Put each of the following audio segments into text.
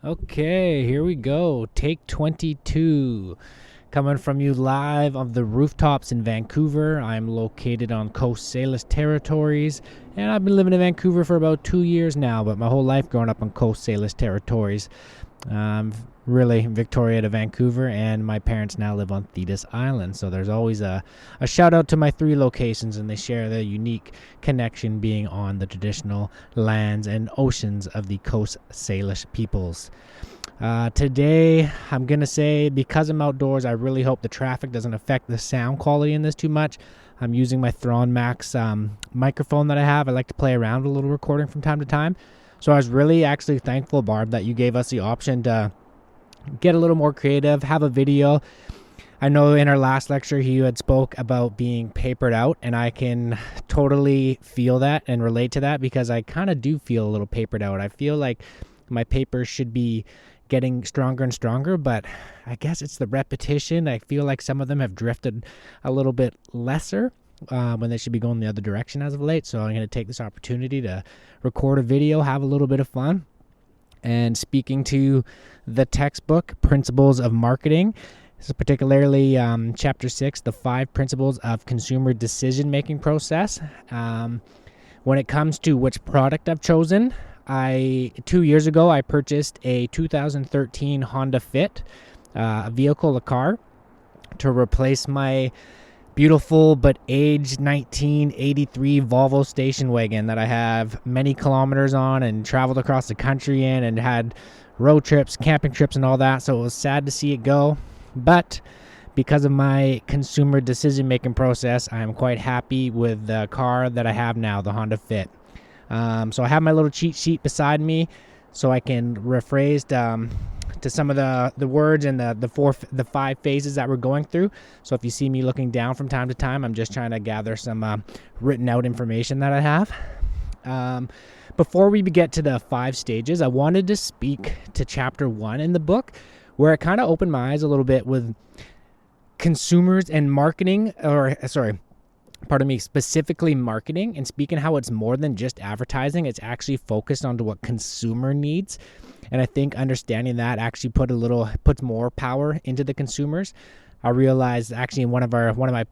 Okay, here we go. Take 22. Coming from you live of the rooftops in Vancouver. I'm located on Coast Salish territories, and I've been living in Vancouver for about 2 years now, but my whole life growing up on Coast Salish territories. Really Victoria to Vancouver, and my parents now live on Thetis Island. So there's always a shout out to my three locations, and they share the unique connection being on the traditional lands and oceans of the Coast Salish peoples. Today, I'm going to say, because I'm outdoors, I really hope the traffic doesn't affect the sound quality in this too much. I'm using my Thrawn Max microphone that I have. I like to play around with a little recording from time to time. So I was really actually thankful, Barb, that you gave us the option to get a little more creative, have a video. I know in our last lecture you had spoke about being papered out, and I can totally feel that and relate to that because I kind of do feel a little papered out. I feel like my papers should be getting stronger and stronger, but I guess it's the repetition. I feel like some of them have drifted a little bit lesser when they should be going the other direction as of late. So I'm going to take this opportunity to record a video, have a little bit of fun, and speaking to the textbook Principles of Marketing. This is particularly Chapter 6, the 5 Principles of Consumer Decision-Making Process. When it comes to which product I've chosen, 2 years ago, I purchased a 2013 Honda Fit, a vehicle, a car, to replace my beautiful but aged 1983 Volvo station wagon that I have many kilometers on and traveled across the country in and had road trips, camping trips, and all that. So it was sad to see it go. But because of my consumer decision-making process, I am quite happy with the car that I have now, the Honda Fit. So I have my little cheat sheet beside me so I can rephrase to some of the words and the 5 phases that we're going through. So if you see me looking down from time to time, I'm just trying to gather some written out information that I have. Before we get to the 5 stages, I wanted to speak to chapter 1 in the book, where it kind of opened my eyes a little bit with consumers and marketing, specifically marketing, and speaking how it's more than just advertising. It's actually focused on what consumer needs. And I think understanding that actually puts more power into the consumers. I realized actually in one of my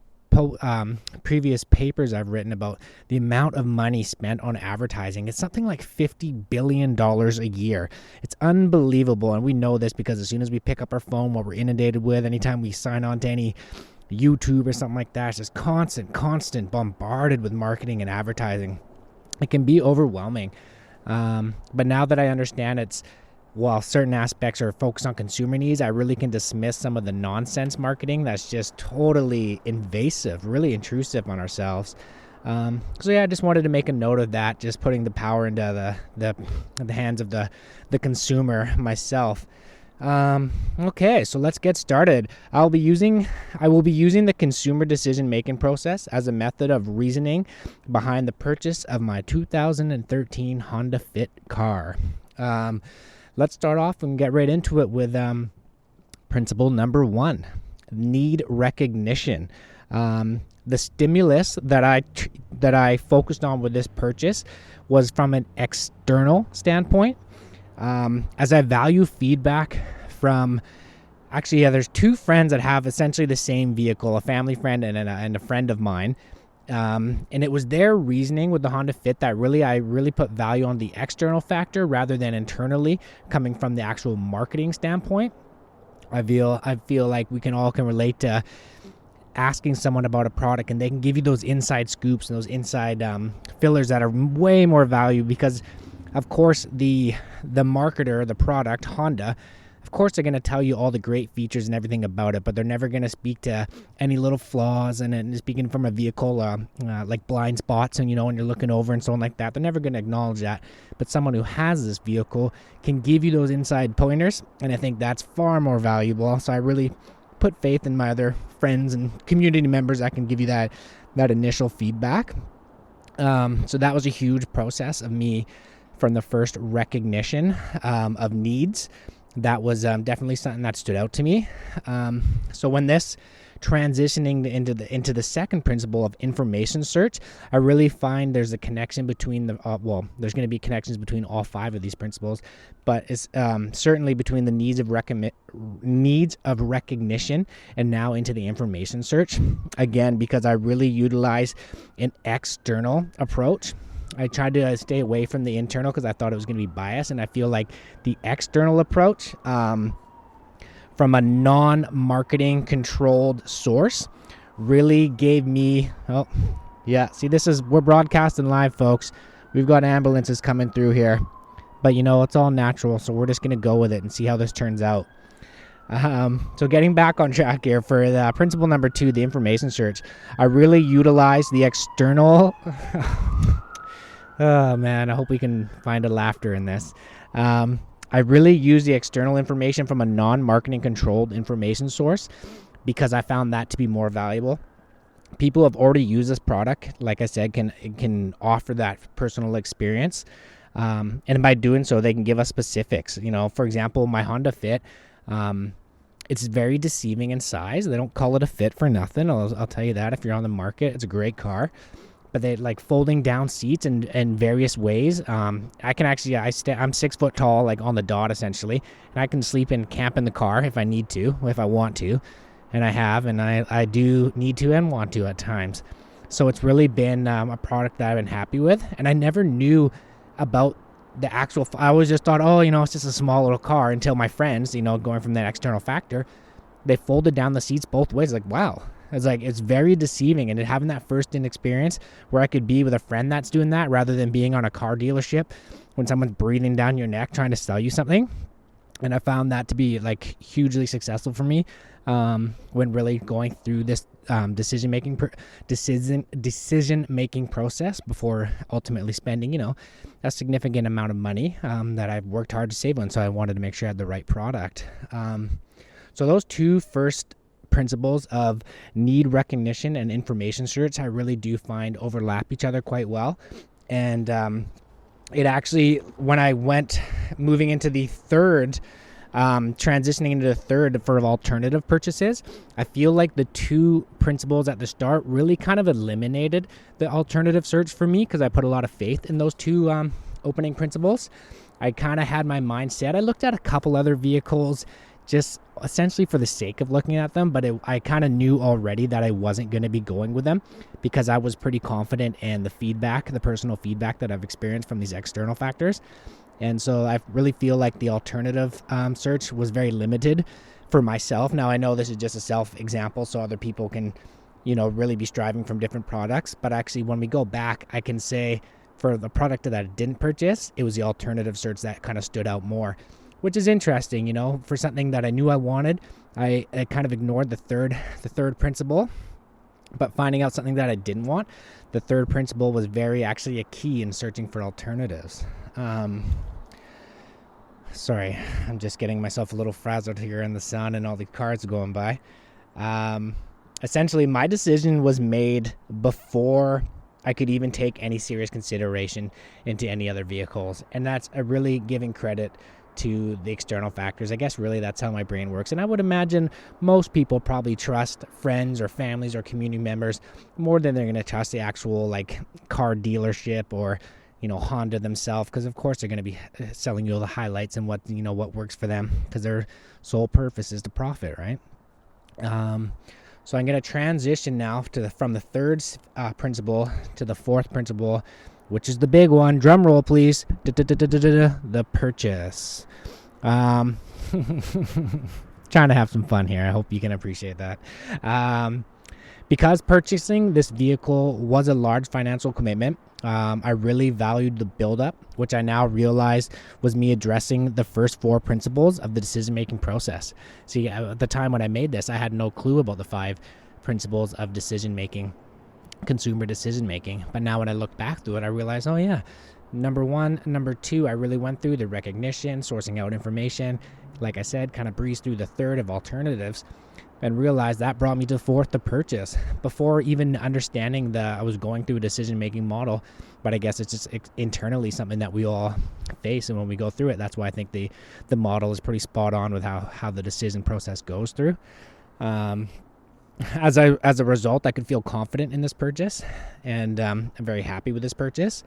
previous papers I've written about the amount of money spent on advertising. It's something like $50 billion a year. It's unbelievable. And we know this because as soon as we pick up our phone, what we're inundated with, anytime we sign on to any YouTube or something like that, it's just constant bombarded with marketing and advertising. It can be overwhelming. But now that I understand while certain aspects are focused on consumer needs, I really can dismiss some of the nonsense marketing that's just totally invasive, really intrusive on ourselves. I just wanted to make a note of that, just putting the power into the hands of the consumer myself. Okay, so let's get started. I will be using the consumer decision-making process as a method of reasoning behind the purchase of my 2013 Honda Fit car. Let's start off and get right into it with principle number 1, need recognition. The stimulus that I focused on with this purchase was from an external standpoint. As I value feedback from, there's 2 friends that have essentially the same vehicle, a family friend and a friend of mine. And it was their reasoning with the Honda Fit that I really put value on the external factor rather than internally coming from the actual marketing standpoint. I feel like we can relate to asking someone about a product and they can give you those inside scoops and those inside fillers that are way more value because, of course, the marketer, the product, Honda, of course they're going to tell you all the great features and everything about it, but they're never going to speak to any little flaws. And speaking from a vehicle, like blind spots and, when you're looking over and so on like that, they're never going to acknowledge that. But someone who has this vehicle can give you those inside pointers, and I think that's far more valuable. So I really put faith in my other friends and community members that can give you that initial feedback. So that was a huge process of me from the first recognition of needs. That was definitely something that stood out to me. So when this transitioning into the second principle of information search, I really find there's a connection between there's going to be connections between all 5 of these principles, but it's certainly between the needs of recognition and now into the information search. Again, because I really utilize an external approach. I tried to stay away from the internal because I thought it was going to be biased, and I feel like the external approach from a non-marketing controlled source really gave me, we're broadcasting live, folks. We've got ambulances coming through here, but it's all natural, so we're just going to go with it and see how this turns out. So getting back on track here for the principle number 2, the information search, I really utilize the external. Oh man, I hope we can find a laughter in this. I really use the external information from a non-marketing controlled information source because I found that to be more valuable. People have already used this product, like I said, can offer that personal experience. And by doing so, they can give us specifics. For example, my Honda Fit, it's very deceiving in size. They don't call it a Fit for nothing. I'll tell you that. If you're on the market, it's a great car. But they like folding down seats in various ways. I can actually, I'm 6 foot tall, like on the dot essentially, and I can sleep and camp in the car if I need to, if I want to, and I do need to and want to at times. So it's really been a product that I've been happy with, and I never knew about the actual. I always just thought, it's just a small little car until my friends, going from that external factor, they folded down the seats both ways. Like, wow. It's very deceiving, and having that first-in experience where I could be with a friend that's doing that rather than being on a car dealership when someone's breathing down your neck trying to sell you something. And I found that to be like hugely successful for me when really going through this decision-making process before ultimately spending, a significant amount of money that I've worked hard to save on. So I wanted to make sure I had the right product. So those 2 first principles of need recognition and information search, I really do find overlap each other quite well. And it actually, when I went moving into the third, transitioning into the third for alternative purchases, I feel like the 2 principles at the start really kind of eliminated the alternative search for me because I put a lot of faith in those 2 opening principles. I kind of had my mind set. I looked at a couple other vehicles just essentially for the sake of looking at them, but I kind of knew already that I wasn't going to be going with them because I was pretty confident in the personal feedback that I've experienced from these external factors. And so I really feel like the alternative search was very limited for myself. Now I know this is just a self-example, so other people can, really be striving from different products. But actually, when we go back, I can say for the product that I didn't purchase, it was the alternative search that kind of stood out more. Which is interesting, for something that I knew I wanted. I kind of ignored the third principle, but finding out something that I didn't want, the third principle was actually a key in searching for alternatives. Sorry, I'm just getting myself a little frazzled here in the sun and all the cars going by. Essentially, my decision was made before I could even take any serious consideration into any other vehicles, and that's really giving credit to the external factors. I guess really that's how my brain works. And I would imagine most people probably trust friends or families or community members more than they're going to trust the actual car dealership or, Honda themselves, because of course they're going to be selling you all the highlights and what works for them because their sole purpose is to profit, right? So I'm going to transition now from the third principle to the fourth principle, which is the big one. Drum roll, please. The purchase. Trying to have some fun here. I hope you can appreciate that. Because purchasing this vehicle was a large financial commitment, I really valued the buildup, which I now realize was me addressing the first 4 principles of the decision-making process. See, at the time when I made this, I had no clue about the 5 principles of decision-making. Consumer decision making. But now when I look back through it, I realize, number 1, number 2, I really went through the recognition, sourcing out information. Like I said, kind of breezed through the third of alternatives and realized that brought me to 4th, the purchase, before even understanding that I was going through a decision making model. But I guess it's just internally something that we all face, and when we go through it, that's why I think the model is pretty spot on with how the decision process goes through. as a result, I could feel confident in this purchase, and I'm very happy with this purchase.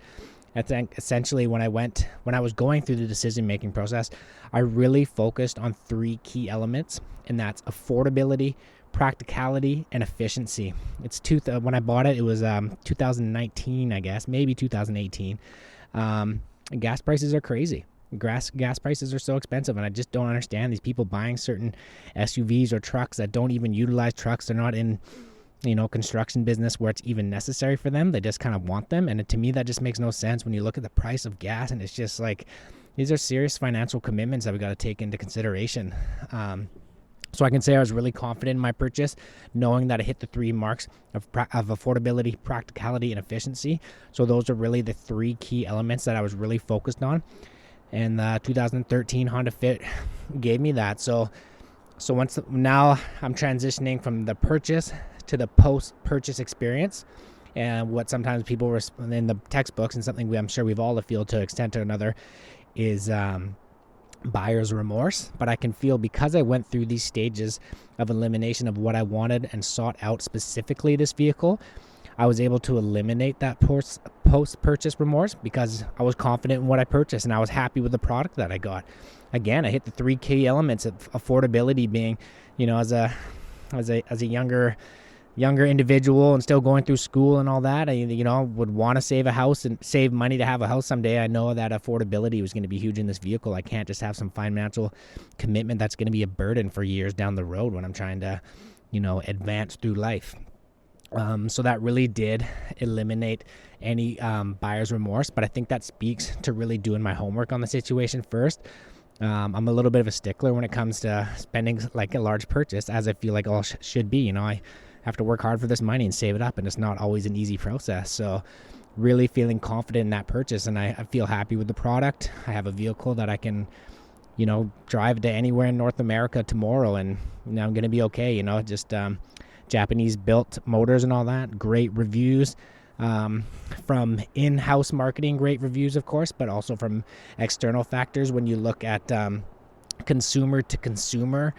I think essentially when I was going through the decision-making process, I really focused on 3 key elements, and that's affordability, practicality, and efficiency. When I bought it, it was 2019, I guess, maybe 2018. Gas prices are crazy. Gas prices are so expensive, and I just don't understand these people buying certain SUVs or trucks that don't even utilize trucks. They're not in construction business where it's even necessary for them. They just kind of want them. And to me, that just makes no sense when you look at the price of gas. And it's just like, these are serious financial commitments that we got to take into consideration. So I can say I was really confident in my purchase, knowing that I hit the 3 marks of affordability, practicality, and efficiency. So those are really the 3 key elements that I was really focused on. And the 2013 Honda Fit gave me that. So now I'm transitioning from the purchase to the post-purchase experience, and what sometimes people in the textbooks, and something I'm sure we've all feel to an extent or another, is buyer's remorse. But I can feel, because I went through these stages of elimination of what I wanted and sought out specifically this vehicle, I was able to eliminate that post-purchase remorse because I was confident in what I purchased and I was happy with the product that I got. Again, I hit the 3 key elements of affordability, being, as a younger individual and still going through school and all that. I would want to save a house and save money to have a house someday. I know that affordability was going to be huge in this vehicle. I can't just have some financial commitment that's going to be a burden for years down the road when I'm trying to, advance through life. So that really did eliminate any buyer's remorse, but I think that speaks to really doing my homework on the situation first. I'm a little bit of a stickler when it comes to spending like a large purchase, as I feel like all should be. I have to work hard for this money and save it up, and it's not always an easy process. So really feeling confident in that purchase, and I feel happy with the product. I have a vehicle that I can, drive to anywhere in North America tomorrow, and I'm going to be okay. Just Japanese built motors and all that. Great reviews from in-house marketing, great reviews, of course, but also from external factors. When you look at consumer to consumer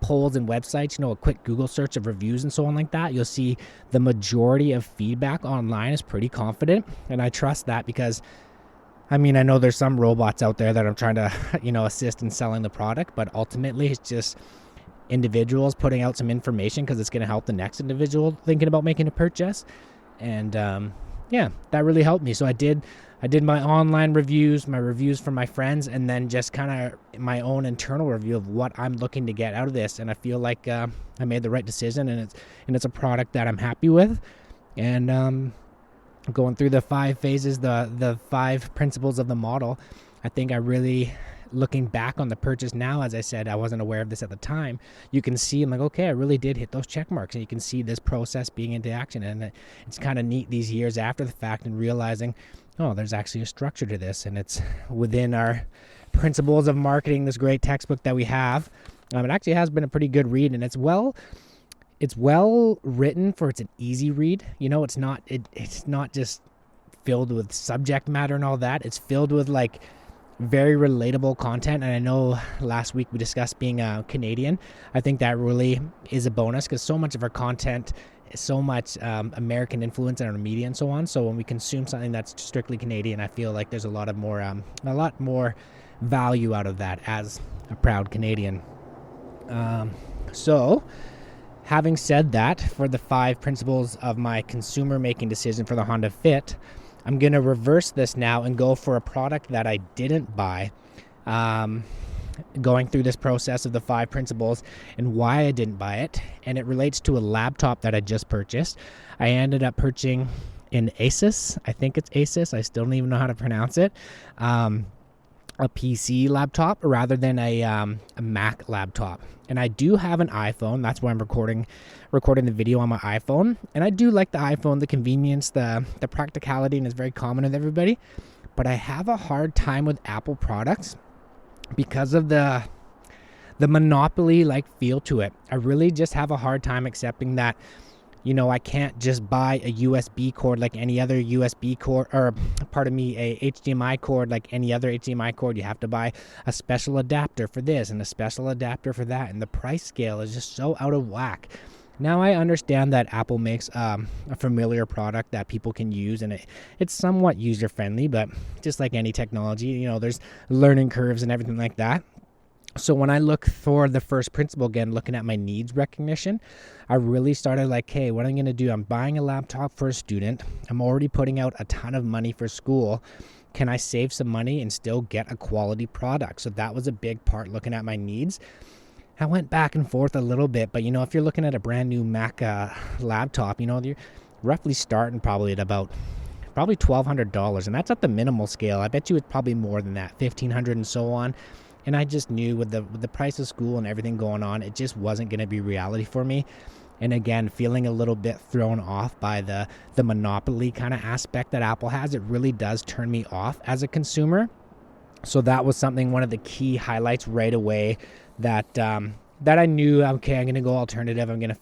polls and websites, a quick Google search of reviews and so on like that, you'll see the majority of feedback online is pretty confident. And I trust that because, I know there's some robots out there that I'm trying to, assist in selling the product, but ultimately it's just individuals putting out some information because it's going to help the next individual thinking about making a purchase. And that really helped me. So I did my online reviews, my reviews from my friends, and then just kind of my own internal review of what I'm looking to get out of this. And I feel like I made the right decision, and it's a product that I'm happy with. And going through the 5 phases, the 5 principles of the model, I think I really, looking back on the purchase now, as I said, I wasn't aware of this at the time. You can see, I'm like, okay, I really did hit those check marks, and you can see this process being into action. And it's kind of neat these years after the fact and realizing, oh, there's actually a structure to this, and it's within our principles of marketing, this great textbook that we have. It actually has been a pretty good read, and it's well written for it's an easy read. It's not just filled with subject matter and all that. It's filled with like very relatable content. And I know last week we discussed being a Canadian. I think that really is a bonus because so much of our content is so much American influence in our media and so on. So when we consume something that's strictly Canadian, I feel like there's a lot more value out of that as a proud Canadian. So having said that, for the 5 principles of my consumer making decision for the Honda Fit, I'm going to reverse this now and go for a product that I didn't buy, going through this process of the 5 principles and why I didn't buy it. And it relates to a laptop that I just purchased. I ended up purchasing an Asus. I think it's Asus. I still don't even know how to pronounce it. A PC laptop rather than a Mac laptop. And I do have an iPhone. That's why I'm recording the video on my iPhone. And I do like the iPhone, the convenience, the practicality, and it's very common with everybody. But I have a hard time with Apple products because of the monopoly-like feel to it. I really just have a hard time accepting that, I can't just buy a USB cord like any other USB cord, or a HDMI cord like any other HDMI cord. You have to buy a special adapter for this and a special adapter for that. And the price scale is just so out of whack Now I understand that Apple makes a familiar product that people can use, and it's somewhat user friendly, but just like any technology, you know, there's learning curves and everything like that. So when I look for the first principle, again, looking at my needs recognition, I really started like, hey, what I'm going to do, I'm buying a laptop for a student. I'm already putting out a ton of money for school. Can I save some money and still get a quality product? So that was a big part, looking at my needs. I went back and forth a little bit, but you know, if you're looking at a brand new Mac laptop, you know, you're roughly starting probably at about $1,200, and that's at the minimal scale. I bet you it's probably more than that, $1,500 and so on. And I just knew with the price of school and everything going on, it just wasn't going to be reality for me. And again, feeling a little bit thrown off by the monopoly kind of aspect that Apple has, it really does turn me off as a consumer. So that was something, one of the key highlights right away, that I knew, okay, I'm going to go alternative. I'm going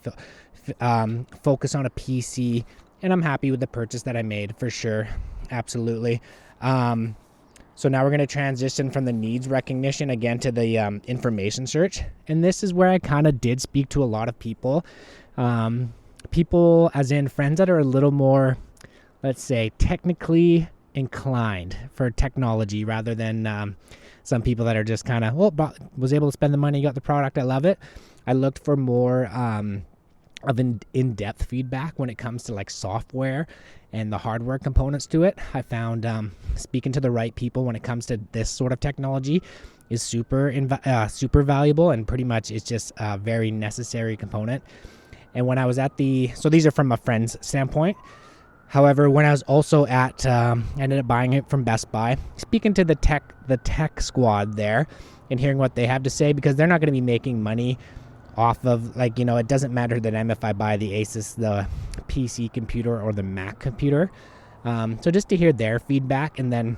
to focus on a PC, and I'm happy with the purchase that I made for sure. Absolutely. So now we're going to transition from the needs recognition again to the information search. And this is where I kind of did speak to a lot of people. People as in friends that are a little more, let's say, technically inclined for technology, rather than some people that are just kind of, well, was able to spend the money, got the product, I love it. I looked for more of in-depth feedback when it comes to like software and the hardware components to it. I found speaking to the right people when it comes to this sort of technology is super valuable, and pretty much it's just a very necessary component. And when I was at so these are from a friend's standpoint. However, when I was also at, I ended up buying it from Best Buy, speaking to the tech squad there and hearing what they have to say, because they're not going to be making money off of, like, you know, it doesn't matter to them if I buy the Asus, the PC computer, or the Mac computer. So just to hear their feedback, and then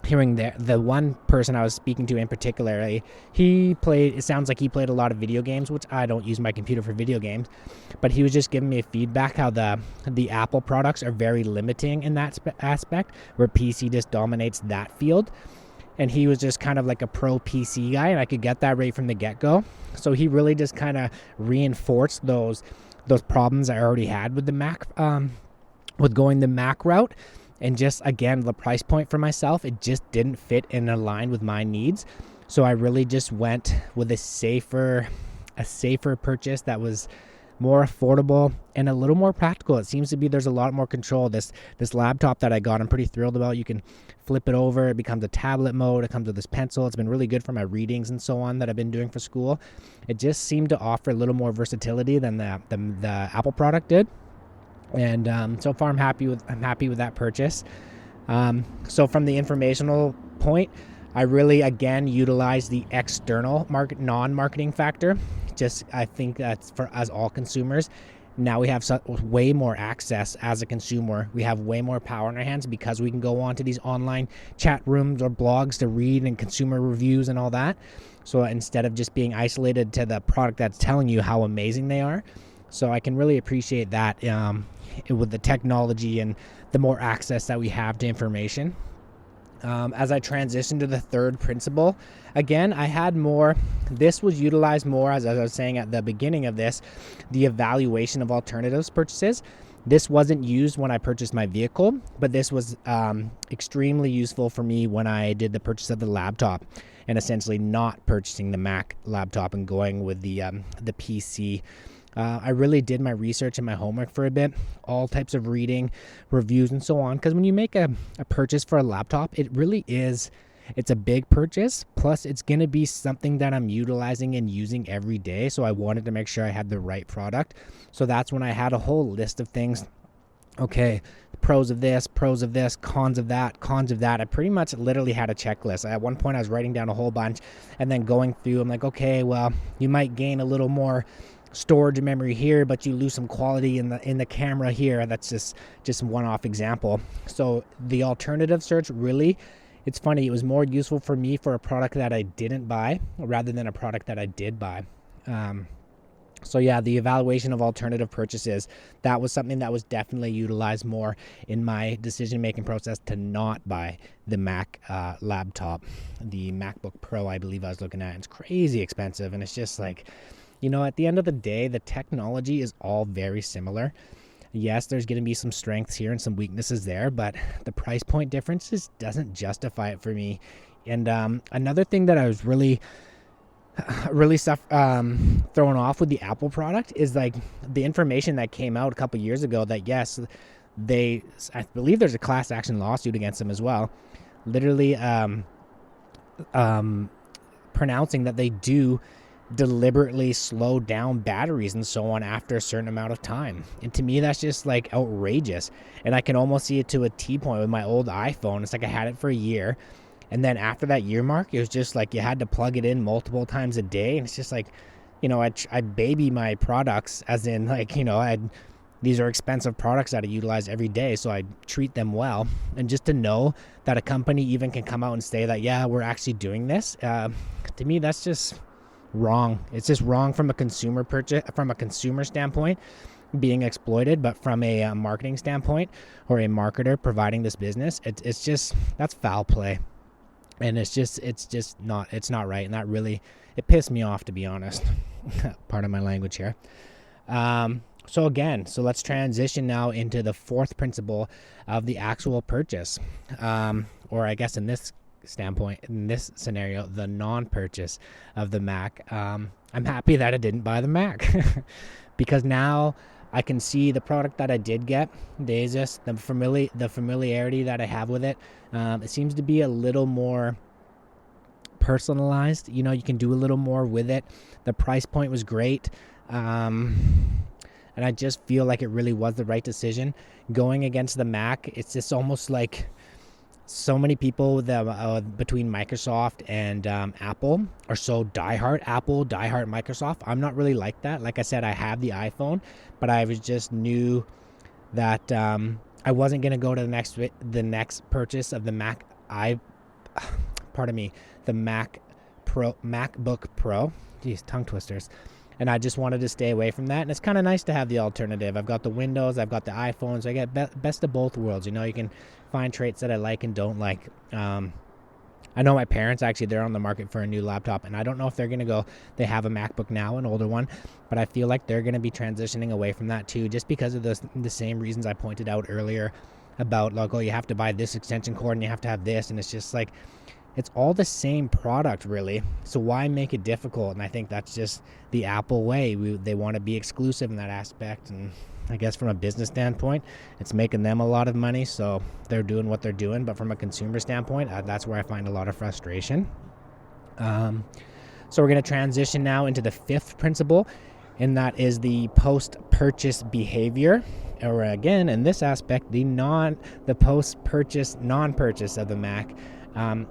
hearing the one person I was speaking to in particular, it sounds like he played a lot of video games, which I don't use my computer for video games, but he was just giving me feedback how the Apple products are very limiting in that aspect, where PC just dominates that field. And he was just kind of like a pro PC guy, and I could get that right from the get-go. So he really just kind of reinforced those problems I already had with the Mac, with going the Mac route. And just, again, the price point for myself, it just didn't fit and align with my needs. So I really just went with a safer purchase that was more affordable and a little more practical. It seems to be there's a lot more control. This laptop that I got, I'm pretty thrilled about. You can flip it over. It becomes a tablet mode. It comes with this pencil. It's been really good for my readings and so on that I've been doing for school. It just seemed to offer a little more versatility than the Apple product did. And so far, I'm happy with that purchase. So from the informational point, I really, again, utilize the external non-marketing factor. Just, I think that's for us all consumers. Now we have way more access as a consumer. We have way more power in our hands because we can go on to these online chat rooms or blogs to read and consumer reviews and all that. So instead of just being isolated to the product that's telling you how amazing they are. So I can really appreciate that with the technology and the more access that we have to information. As I transition to the third principle, again, I had more, this was utilized more, as I was saying at the beginning of this, the evaluation of alternatives purchases. This wasn't used when I purchased my vehicle, but this was extremely useful for me when I did the purchase of the laptop, and essentially not purchasing the Mac laptop and going with the PC. I really did my research and my homework for a bit, all types of reading, reviews, and so on. Because when you make a purchase for a laptop, it really is, it's a big purchase. Plus, it's going to be something that I'm utilizing and using every day. So I wanted to make sure I had the right product. So that's when I had a whole list of things. Okay, pros of this, cons of that. I pretty much literally had a checklist. At one point, I was writing down a whole bunch and then going through. I'm like, okay, well, you might gain a little more storage memory here, but you lose some quality in the camera here. That's just one-off example. So the alternative search, really, it's funny, it was more useful for me for a product that I didn't buy rather than a product that I did buy. So yeah, the evaluation of alternative purchases, that was something that was definitely utilized more in my decision-making process to not buy the Mac laptop. The MacBook Pro, I believe I was looking at, it's crazy expensive, and it's just like, At the end of the day, the technology is all very similar. Yes, there's going to be some strengths here and some weaknesses there, but the price point differences doesn't justify it for me. And another thing that I was really thrown off with the Apple product is like the information that came out a couple years ago that yes, I believe there's a class action lawsuit against them as well, literally pronouncing that they do deliberately slow down batteries and so on after a certain amount of time. And to me, that's just like outrageous. And I can almost see it to a T point with my old iPhone. It's like I had it for a year, and then after that year mark, it was just like you had to plug it in multiple times a day. And it's just like, I baby my products, as in like, these are expensive products that I utilize every day, so I treat them well. And just to know that a company even can come out and say that, yeah, we're actually doing this, to me, that's just wrong. It's just wrong from a consumer standpoint, being exploited, but from a marketing standpoint or a marketer providing this business, it's just, that's foul play. And it's not right. And that really, it pissed me off, to be honest. Part of my language here. So let's transition now into the fourth principle of the actual purchase. Or I guess in this scenario, the non-purchase of the Mac. I'm happy that I didn't buy the Mac because now I can see the product that I did get. There's just the familiarity that I have with it. It seems to be a little more personalized. You can do a little more with it. The price point was great. And I just feel like it really was the right decision. Going against the Mac, it's just almost like so many people that between Microsoft and Apple are so diehard Apple, diehard Microsoft. I'm not really like that. Like I said, I have the iPhone, but I just knew that I wasn't going to go to the next purchase of the the MacBook Pro. Geez, tongue twisters. And I just wanted to stay away from that. And it's kind of nice to have the alternative. I've got the Windows, I've got the iPhone, so I get best of both worlds. You can find traits that I like and don't like. I know my parents, actually, they're on the market for a new laptop, and I don't know if they're going to go. They have a MacBook now, an older one, but I feel like they're going to be transitioning away from that too, just because of the same reasons I pointed out earlier about, like, you have to buy this extension cord and you have to have this, and it's just like, it's all the same product, really. So why make it difficult? And I think that's just the Apple way. They want to be exclusive in that aspect. And I guess from a business standpoint, it's making them a lot of money. So they're doing what they're doing. But from a consumer standpoint, that's where I find a lot of frustration. So we're going to transition now into the fifth principle, and that is the post-purchase behavior. Or again, in this aspect, the post-purchase non-purchase of the Mac.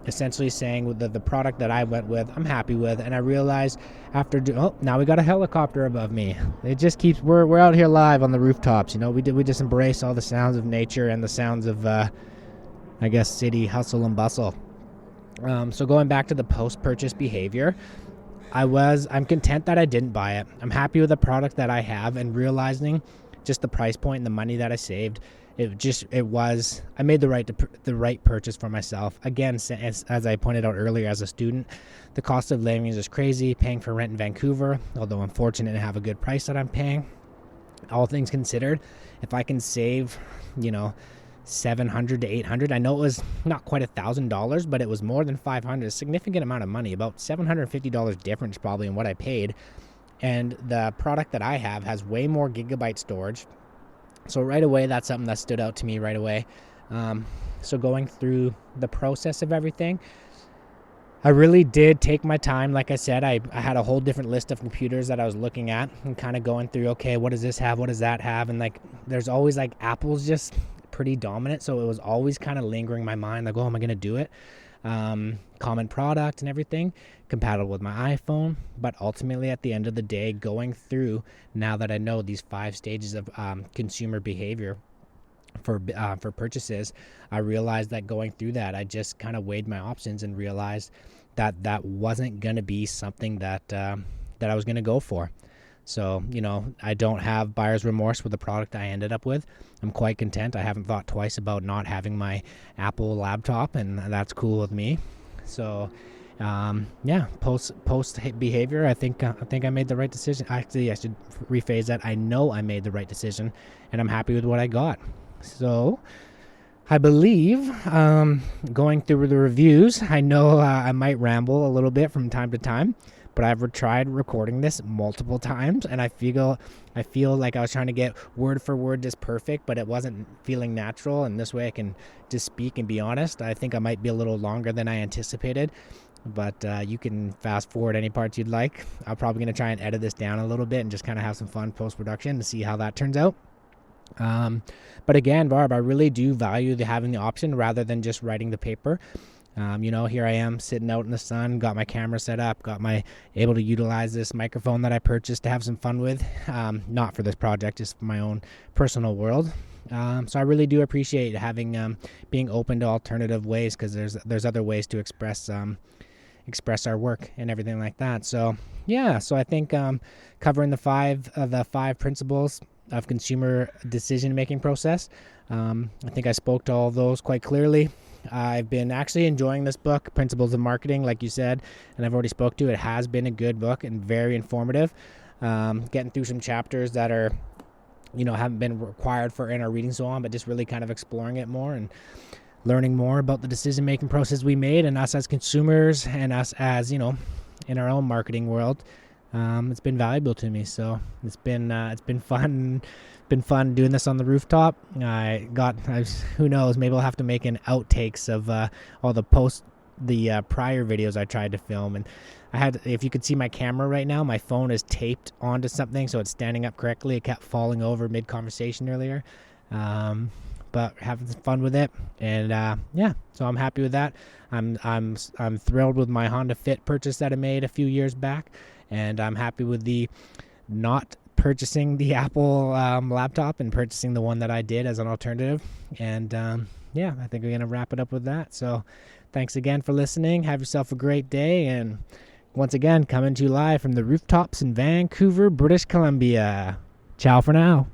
Essentially saying the product that I went with, I'm happy with, and I realized after now we got a helicopter above me. It just keeps we're out here live on the rooftops. We just embrace all the sounds of nature and the sounds of I guess city hustle and bustle. So going back to the post-purchase behavior, I'm content that I didn't buy it. I'm happy with the product that I have, and realizing just the price point and the money that I saved. I made the right purchase for myself. Again, as I pointed out earlier, as a student, the cost of living is just crazy. Paying for rent in Vancouver, although I'm fortunate to have a good price that I'm paying. All things considered, if I can save, $700 to $800, I know it was not quite $1,000, but it was more than $500, a significant amount of money, about $750 difference probably in what I paid. And the product that I have has way more gigabyte storage. So right away, that's something that stood out to me right away. So going through the process of everything, I really did take my time. Like I said, I had a whole different list of computers that I was looking at and kind of going through, okay, what does this have? What does that have? And like, there's always like Apple's just pretty dominant. So it was always kind of lingering in my mind, like, oh, am I going to do it? Common product and everything, compatible with my iPhone. But ultimately, at the end of the day, going through, now that I know these 5 stages of consumer behavior for purchases, I realized that going through that, I just kind of weighed my options and realized that wasn't going to be something that I was going to go for. So, I don't have buyer's remorse with the product I ended up with. I'm quite content. I haven't thought twice about not having my Apple laptop, and that's cool with me. So, Post behavior, I think I made the right decision. Actually, I should rephrase that. I know I made the right decision, and I'm happy with what I got. So I believe, going through the reviews, I know I might ramble a little bit from time to time, but I've tried recording this multiple times, and I feel like I was trying to get word for word just perfect, but it wasn't feeling natural, and this way I can just speak and be honest. I think I might be a little longer than I anticipated, but you can fast forward any parts you'd like. I'm probably going to try and edit this down a little bit and just kind of have some fun post-production to see how that turns out. But again, Barb, I really do value having the option rather than just writing the paper. Here I am sitting out in the sun, got my camera set up, able to utilize this microphone that I purchased to have some fun with, not for this project, just for my own personal world. So I really do appreciate having, being open to alternative ways, because there's other ways to express our work and everything like that. So I think, covering the five principles of consumer decision-making process. I think I spoke to all of those quite clearly. I've been actually enjoying this book, Principles of Marketing, like you said, and I've already spoke to it. It has been a good book and very informative. Getting through some chapters that are, haven't been required for in our reading so on, but just really kind of exploring it more and learning more about the decision-making process we made, and us as consumers and us as, in our own marketing world. It's been valuable to me, so it's been fun. Been fun doing this on the rooftop. Who knows? Maybe I'll have to make an outtakes of all the prior videos I tried to film, and if you could see my camera right now, my phone is taped onto something, so it's standing up correctly. It kept falling over mid-conversation earlier, but having fun with it, and so I'm happy with that. I'm thrilled with my Honda Fit purchase that I made a few years back. And I'm happy with the not purchasing the Apple laptop and purchasing the one that I did as an alternative. And I think we're going to wrap it up with that. So thanks again for listening. Have yourself a great day. And once again, coming to you live from the rooftops in Vancouver, British Columbia. Ciao for now.